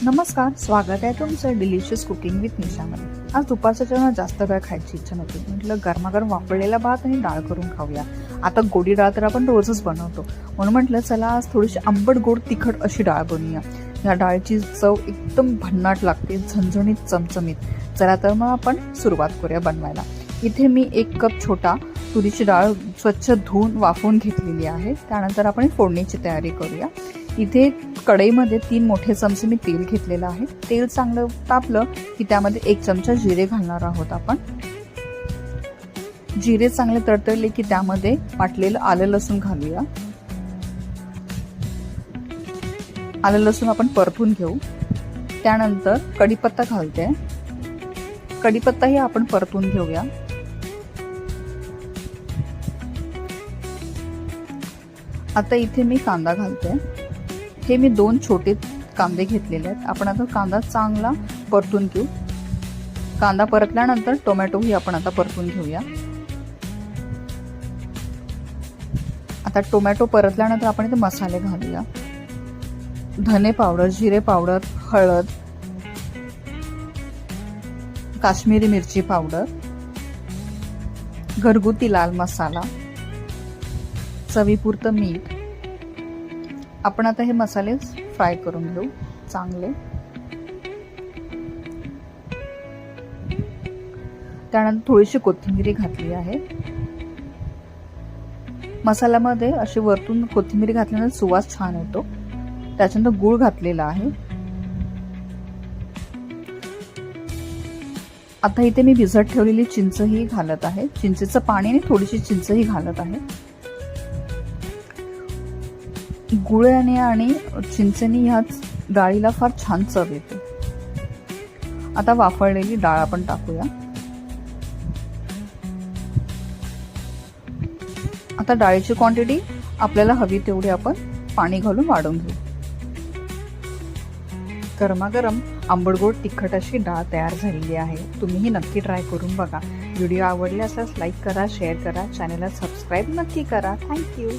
नमस्कार, स्वागत आहे तुमचं डिलिशियस कुकिंग विथ निशामध्ये। आज दुपारच्या जेवणात जास्त काय खायची इच्छा नव्हती, म्हटलं गरमागरम वाफळलेला भात आणि डाळ करून खाऊया। आता गोडी डाळ तर आपण रोजच बनवतो, म्हणून म्हटलं चला आज थोडीशी आंबट गोड तिखट अशी डाळ बनवूया। या डाळीची चव एकदम भन्नाट लागते, झणझणीत चमचमीत। चला तर मग आपण सुरुवात करूया बनवायला। इथे मी 1 कप छोटा तुरीची डाळ स्वच्छ धुवून वाफवून घेतलेली आहे। त्यानंतर आपण फोडणीची तयारी करूया। इथे कढईमध्ये 3 मोठे चमचे मी तेल घेतलेलं आहे। तेल चांगलं तापलं की त्यामध्ये 1 चमचा जिरे घालणार आहोत आपण। जिरे चांगले तडतडले की त्यामध्ये वाटलेलं आलं लसूण घालूया। आलं लसूण आपण परतून घेऊ। त्यानंतर कढीपत्ता घालते। कढीपत्ताही आपण परतून घेऊया। आता इथे मी कांदा घालते। हे मी 2 छोटे कांदे घेतलेले आहेत। आपण आता कांदा चांगला परतून घेऊ। कांदा परतल्यानंतर टोमॅटोही आपण आता परतून घेऊया। आता टोमॅटो परतल्यानंतर आपण इथे मसाले घालूया। धने पावडर, जिरे पावडर, हळद, काश्मीरी मिरची पावडर, घरगुती लाल मसाला, चवीपुरतं मीठ। आपण आता हे मसाले फ्राय करून घेऊ चांगले। त्यानंतर थोडीशी कोथिंबीर घातली आहे। मसाल्यामध्ये अशी वरतून कोथिंबीर घातल्यानंतर सुवास छान येतो। त्याच्यानंतर गूळ घातलेला आहे। आता इथे मी भिजत ठेवलेली चिंचही घालत आहे। चिंचेचं पाणी आणि थोडीशी चिंचही घालत आहे। गुळाने आणि चिंचेने ह्या डाळीला फार छान चव येते। आता वाफळलेली डाळ आपण टाकूया। आता डाळीची क्वांटिटी आपल्याला हवी तेवढी आपण पाणी घालून वाढवून घेऊ। गरमागरम आंबटगोड तिखट अशी डाळ तयार झालेली आहे। तुम्हीही नक्की ट्राय करून बघा। व्हिडिओ आवडले असल्यास लाईक करा, शेअर करा, चॅनलला सबस्क्राईब नक्की करा। थँक्यू।